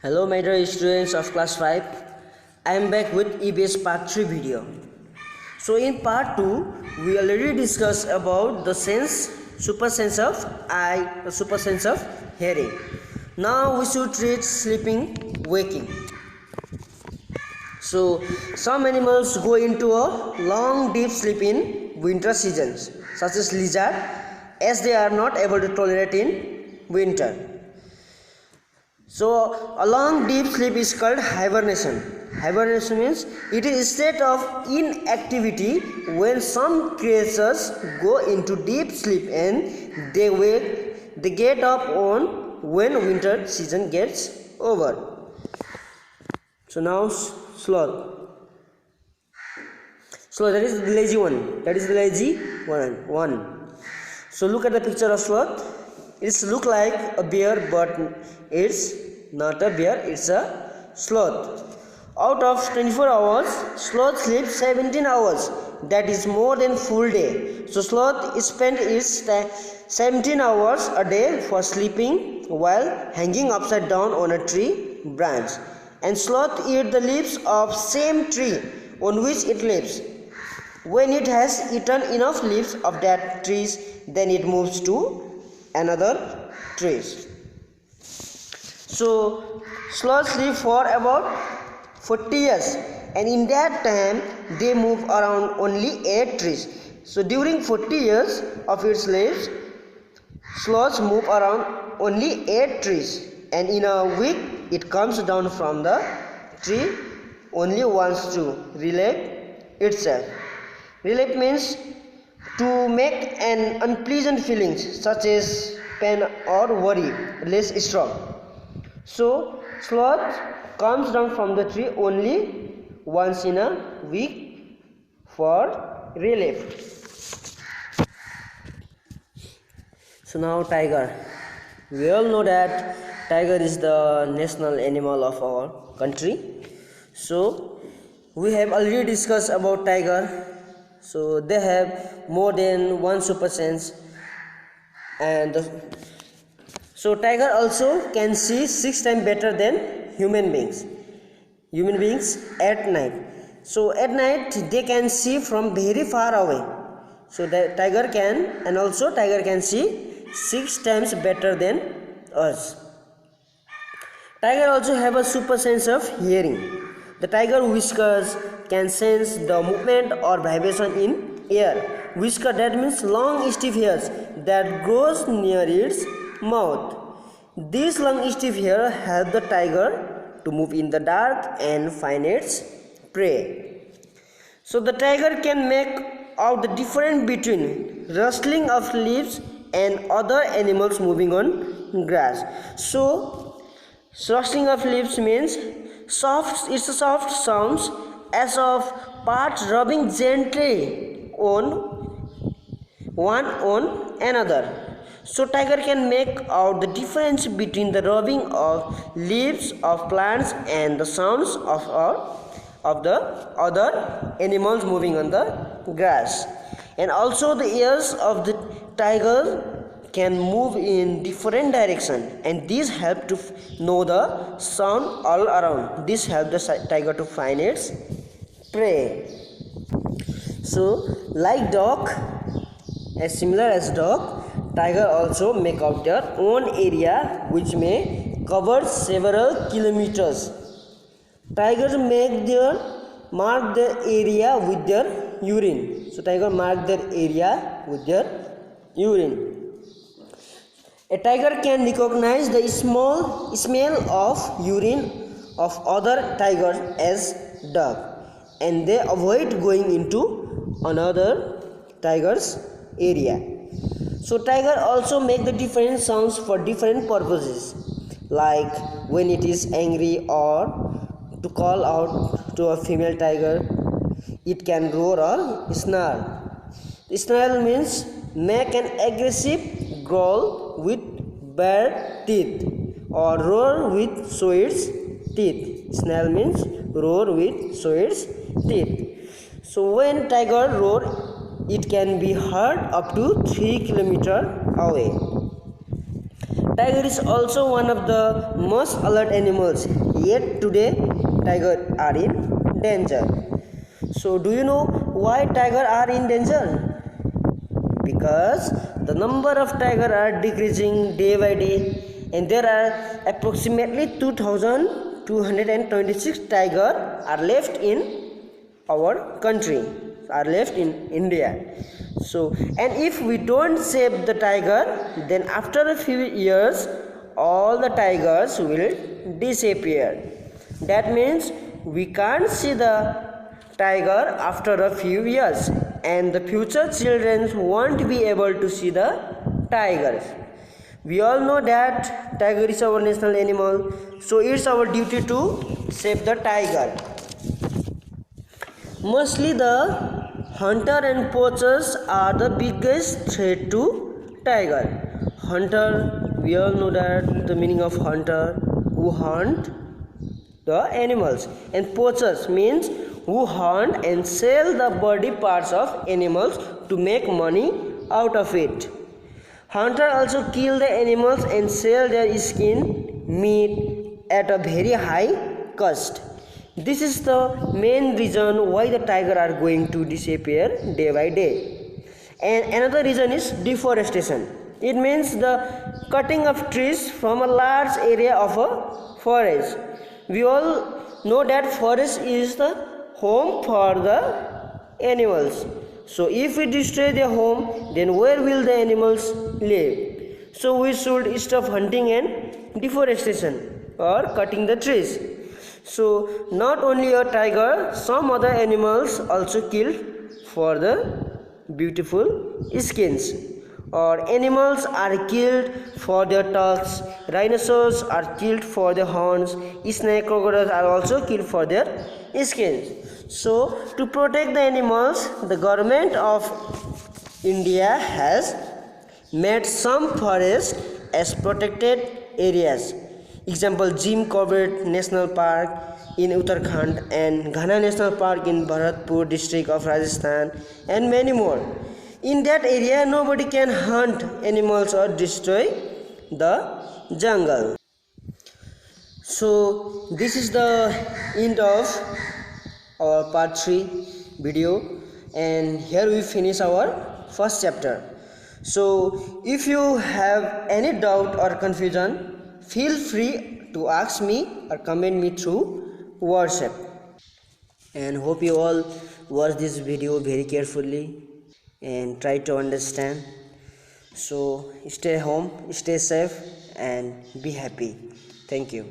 Hello my dear students of class 5. I am back with EBS part 3 video. So in part 2 we already discussed about the sense, super sense of eye, the super sense of hearing. Now we should treat sleeping, waking. So some animals go into a long deep sleep in winter seasons, such as lizard, as they are not able to tolerate in winter. So a long deep sleep is called hibernation. Hibernation means it is a state of inactivity when some creatures go into deep sleep and they get up on when winter season gets over. So now sloth. So that is the lazy one. That is the lazy one. So look at the picture of sloth. It looks like a bear, but it's not a bear, it's a sloth. Out of 24 hours, sloth sleeps 17 hours. That is more than full day. So sloth spends its 17 hours a day for sleeping while hanging upside down on a tree branch. And sloth eats the leaves of same tree on which it lives. When it has eaten enough leaves of that trees, then it moves to another trees. So sloths sleep for about 40 years, and in that time they move around only 8 trees. So during 40 years of its lives, sloths move around only 8 trees, and in a week it comes down from the tree only once to relieve itself. Relieve means to make an unpleasant feelings such as pain or worry less strong. So sloth comes down from the tree only once in a week for relief. So now tiger. We all know that tiger is the national animal of our country. So we have already discussed about tiger. So they have more than one super sense, and so tiger also can see 6 times better than human beings at night. So at night they can see from very far away. So the tiger can see 6 times better than us. Tiger also have a super sense of hearing. The tiger whiskers can sense the movement or vibration in air. Whisker, that means long stiff hairs that grows near its mouth. These long stiff hairs help the tiger to move in the dark and find its prey. So the tiger can make out the difference between rustling of leaves and other animals moving on grass. So rustling of leaves means it's a soft sounds as of parts rubbing gently on one on another. So tiger can make out the difference between the rubbing of leaves of plants and the sounds of the other animals moving on the grass. And also the ears of the tiger can move in different direction, and these help to know the sound all around. This helps the tiger to find its prey. So like dog, as similar as dog, tiger also make out their own area which may cover several kilometers. Tigers mark their area with their urine. So tiger mark their area with their urine. A tiger can recognize the smell of urine of other tigers as dog, and they avoid going into another tiger's area. So tiger also make the different sounds for different purposes, like when it is angry or to call out to a female tiger. It can roar or snarl. Snarl means make an aggressive growl with bare teeth, or roar with show its teeth. Snarl means roar with show its teeth. So when tiger roar, it can be heard up to 3 kilometers away. Tiger is also one of the most alert animals, yet today tigers are in danger. So do you know why tigers are in danger? Because the number of tigers are decreasing day by day, and there are approximately 2226 tigers are left in our country, are left in India. So, and if we don't save the tiger, then after a few years all the tigers will disappear. That means we can't see the tiger after a few years, and the future children won't be able to see the tigers. We all know that tiger is our national animal, so it's our duty to save the tiger. Mostly the hunter and poachers are the biggest threat to tiger. Hunter, we all know that the meaning of hunter, who hunt the animals, and poachers means who hunt and sell the body parts of animals to make money out of it. Hunter also kill the animals and sell their skin, meat at a very high cost. This is the main reason why the tiger are going to disappear day by day. And another reason is deforestation. It means the cutting of trees from a large area of a forest. We all know that forest is the home for the animals. So if we destroy their home, then where will the animals live? So we should stop hunting and deforestation or cutting the trees. So not only a tiger, some other animals also killed for the beautiful skins. Or animals are killed for their tusks, rhinoceros are killed for their horns, snake crocodiles are also killed for their skins. So to protect the animals, the government of India has made some forests as protected areas. Example, Jim Corbett National Park in Uttarakhand and Ghana National Park in Bharatpur district of Rajasthan, and many more. In that area, nobody can hunt animals or destroy the jungle. So this is the end of our part 3 video, and here we finish our first chapter. So if you have any doubt or confusion, feel free to ask me or comment me through WhatsApp. And hope you all watch this video very carefully and try to understand. So stay home, stay safe, and be happy. Thank you.